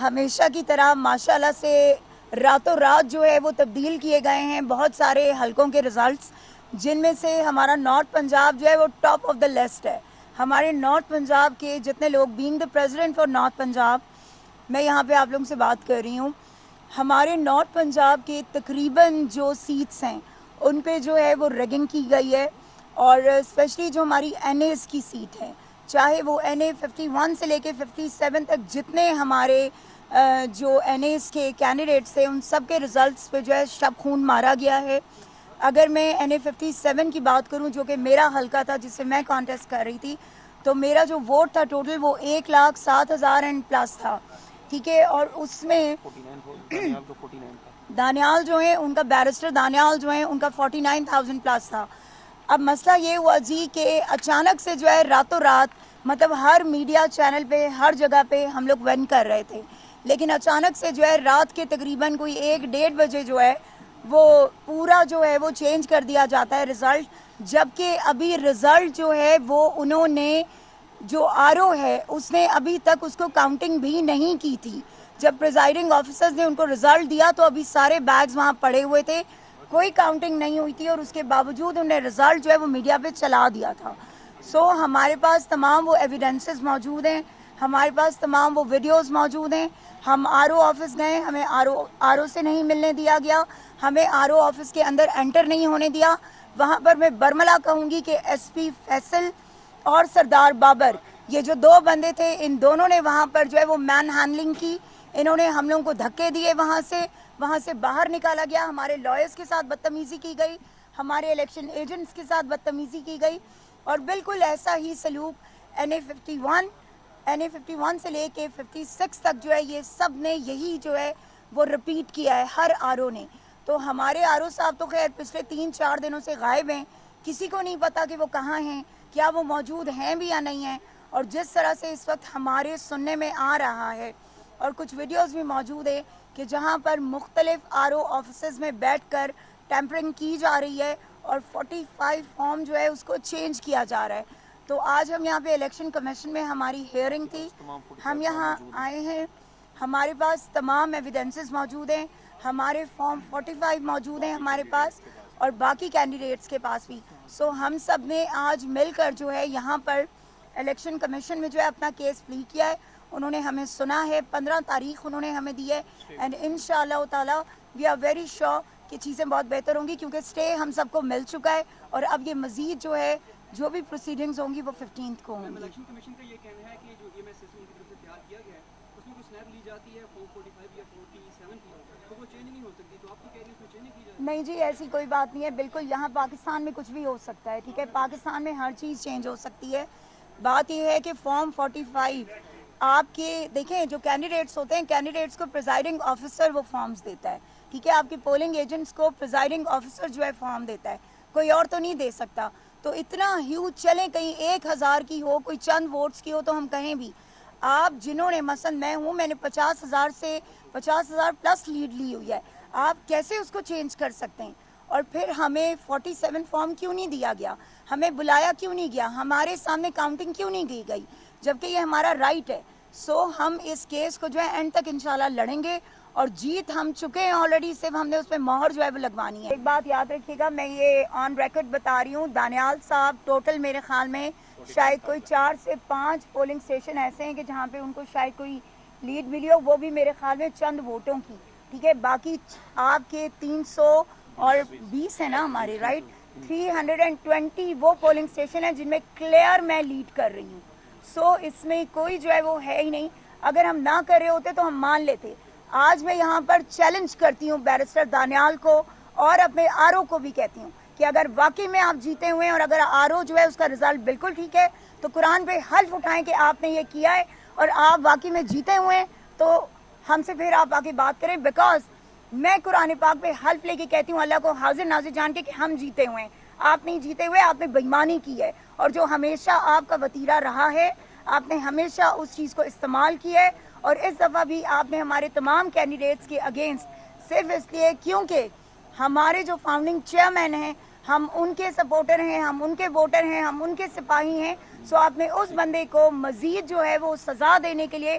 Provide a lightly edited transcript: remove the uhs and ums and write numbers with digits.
ہمیشہ کی طرح ماشاءاللہ سے راتوں رات جو ہے وہ تبدیل کیے گئے ہیں بہت سارے حلقوں کے رزلٹس، جن میں سے ہمارا نارتھ پنجاب جو ہے وہ ٹاپ آف دا لسٹ ہے۔ ہمارے نارتھ پنجاب کے جتنے لوگ being the president for north Punjab, میں یہاں پہ آپ لوگوں سے بات کر رہی ہوں، ہمارے نارتھ پنجاب کے تقریباً جو سیٹس ہیں ان پہ جو ہے وہ ریگنگ کی گئی ہے، اور اسپیشلی جو ہماری این ایز کی سیٹ ہے، چاہے وہ این اے 51 سے لے کے 57 تک جتنے ہمارے جو این ایز کے کینڈیڈیٹس تھے ان سب کے رزلٹس پہ جو ہے شب خون مارا گیا ہے۔ اگر میں این اے 57 کی بات کروں جو کہ میرا حلقہ تھا جس سے میں کانٹیسٹ کر رہی تھی، تو میرا جو ووٹ تھا ٹوٹل وہ 1,07,000 اینڈ پلس تھا، ٹھیک ہے، اور اس میں دانیال جو ہیں ان کا بیرسٹر دانیال جو ہیں ان کا 49,000 پلس تھا۔ اب مسئلہ یہ ہوا جی کہ اچانک سے جو ہے راتوں رات مطلب ہر میڈیا چینل پہ ہر جگہ پہ ہم لوگ ون کر رہے تھے، لیکن اچانک سے جو ہے رات کے تقریباً کوئی 1-1:30 بجے جو ہے وہ پورا جو ہے وہ چینج کر دیا جاتا ہے رزلٹ، جبکہ ابھی رزلٹ جو ہے وہ انہوں نے جو آر او ہے اس نے ابھی تک اس کو کاؤنٹنگ بھی نہیں کی تھی۔ جب پریزائڈنگ آفیسرز نے ان کو رزلٹ دیا تو ابھی سارے بیگز وہاں پڑے ہوئے تھے، کوئی کاؤنٹنگ نہیں ہوئی تھی، اور اس کے باوجود انہیں رزلٹ جو ہے وہ میڈیا پہ چلا دیا تھا۔ سو ہمارے پاس تمام وہ ایویڈنسز موجود ہیں، ہمارے پاس تمام وہ ویڈیوز موجود ہیں۔ ہم آر او آفس گئے، ہمیں آر او سے نہیں ملنے دیا گیا، ہمیں آر او آفس کے اندر انٹر نہیں ہونے دیا۔ وہاں پر میں برملا کہوں گی کہ ایس پی فیصل اور سردار بابر، یہ جو دو بندے تھے، ان دونوں نے وہاں پر جو ہے وہ مین ہینڈلنگ کی، انہوں نے ہم لوگوں کو دھکے دیے، وہاں سے باہر نکالا گیا، ہمارے لائرز کے ساتھ بدتمیزی کی گئی، ہمارے الیکشن ایجنٹس کے ساتھ بدتمیزی کی گئی، اور بالکل ایسا ہی سلوک این اے 51 سے لے کے 56 تک جو ہے یہ سب نے یہی جو ہے وہ رپیٹ کیا ہے، ہر آر او نے۔ تو ہمارے آر او صاحب تو خیر پچھلے 3-4 دنوں سے غائب ہیں، کسی کو نہیں پتا کہ وہ کہاں ہیں، کیا وہ موجود ہیں بھی یا نہیں ہیں، اور جس طرح سے اس وقت ہمارے سننے میں آ رہا ہے اور کچھ ویڈیوز بھی موجود ہے کہ جہاں پر مختلف آر او آفسز میں بیٹھ کر ٹیمپرنگ کی جا رہی ہے اور 45 فارم جو ہے اس کو چینج کیا جا رہا ہے۔ تو آج ہم یہاں پہ الیکشن کمیشن میں ہماری ہیئرنگ تھی، ہم یہاں آئے ہیں، ہمارے پاس تمام ایویڈنسز موجود ہیں، ہمارے فارم 45 موجود ہیں ہمارے پاس، اور باقی کینڈیڈیٹس کے پاس بھی۔ سو ہم سب نے آج مل کر جو ہے یہاں پر الیکشن کمیشن میں جو ہے اپنا کیس پلی کیا ہے، انہوں نے ہمیں سنا ہے، 15 تاریخ انہوں نے ہمیں دی ہے، اینڈ انشاءاللہ تعالی وی آر ویری شیور کہ چیزیں بہت بہتر ہوں گی، کیونکہ اسٹے ہم سب کو مل چکا ہے، اور اب یہ مزید جو ہے جو بھی پروسیڈنگز ہوں گی وہ 15 کو ہوں گی۔ الیکشن کمیشن کا یہ کہنا ہے کہ جو ای ایم ایس سسٹم کی طرف سے تیار کیا گیا ہے اس میں کوئی سنیپ لی جاتی ہے 445 یا 47 کی، تو وہ چینج نہیں ہو سکتی، تو آپ کو کہہ رہی ہیں اس میں چینج نہیں کی جاتی؟ نہیں جی، ایسی کوئی بات نہیں ہے، بالکل یہاں پاکستان میں کچھ بھی ہو سکتا ہے، ٹھیک ہے، پاکستان میں ہر چیز چینج ہو سکتی ہے۔ بات یہ ہے کہ فارم 45 آپ کے دیکھیں جو کینڈیڈیٹس ہوتے ہیں، کینڈیڈیٹس کو پریزائڈنگ آفیسر وہ فارمز دیتا ہے، ٹھیک ہے، آپ کے پولنگ ایجنٹس کو پریزائڈنگ آفیسر جو ہے فارم دیتا ہے، کوئی اور تو نہیں دے سکتا۔ تو اتنا ہیوج چلیں کہیں 1,000 کی ہو، کوئی چند ووٹس کی ہو، تو ہم کہیں بھی آپ جنہوں نے مثلا میں نے 50,000 پلس لیڈ لی ہوئی ہے، آپ کیسے اس کو چینج کر سکتے ہیں؟ اور پھر ہمیں 47 فارم کیوں نہیں دیا گیا، ہمیں بلایا کیوں نہیں گیا، ہمارے سامنے کاؤنٹنگ کیوں نہیں کی گئی، جبکہ یہ ہمارا رائٹ ہے۔ سو ہم اس کیس کو جو ہے اینڈ تک انشاءاللہ لڑیں گے، اور جیت ہم چکے ہیں آلریڈی، صرف ہم نے اس پہ مہر جو ہے وہ لگوانی ہے۔ ایک بات یاد رکھیے گا، میں یہ آن ریکارڈ بتا رہی ہوں، دانیال صاحب ٹوٹل میرے خیال میں شاید کوئی 4 سے 5 پولنگ اسٹیشن ایسے ہیں کہ جہاں پہ ان کو شاید کوئی لیڈ ملی ہو، وہ بھی میرے خیال میں چند ووٹوں کی، ٹھیک ہے، باقی آپ کے 320 ہے نا ہمارے، رائٹ، 320 وہ پولنگ اسٹیشن ہیں جن میں کلیئر میں لیڈ کر رہی ہوں۔ سو اس میں کوئی جو ہے وہ ہے ہی نہیں، اگر ہم نہ کر رہے ہوتے تو ہم مان لیتے۔ آج میں یہاں پر چیلنج کرتی ہوں بیرسٹر دانیال کو، اور اپنے آر او کو بھی کہتی ہوں کہ اگر واقعی میں آپ جیتے ہوئے ہیں اور اگر آر او جو ہے اس کا رزلٹ بالکل ٹھیک ہے، تو قرآن پہ حلف اٹھائیں کہ آپ نے یہ کیا ہے اور آپ واقعی میں جیتے ہوئے ہیں، تو ہم سے پھر آپ آگے بات کریں، بیکاز میں قرآن پاک پہ حلف لے کے کہتی ہوں اللہ کو حاضر ناظر جان کے کہ ہم جیتے ہوئے ہیں، آپ نہیں جیتے ہوئے، آپ نے بےایمانی کی ہے، اور جو ہمیشہ آپ کا وتیرہ رہا ہے، آپ نے ہمیشہ اس چیز کو استعمال کیا ہے، اور اس دفعہ بھی آپ نے ہمارے تمام کینڈیڈیٹس کے اگینسٹ صرف اس لیے کیونکہ ہمارے جو فاؤنڈنگ چیئرمین ہیں ہم ان کے سپورٹر ہیں، ہم ان کے ووٹر ہیں، ہم ان کے سپاہی ہیں، سو آپ نے اس بندے کو مزید جو ہے وہ سزا دینے کے لیے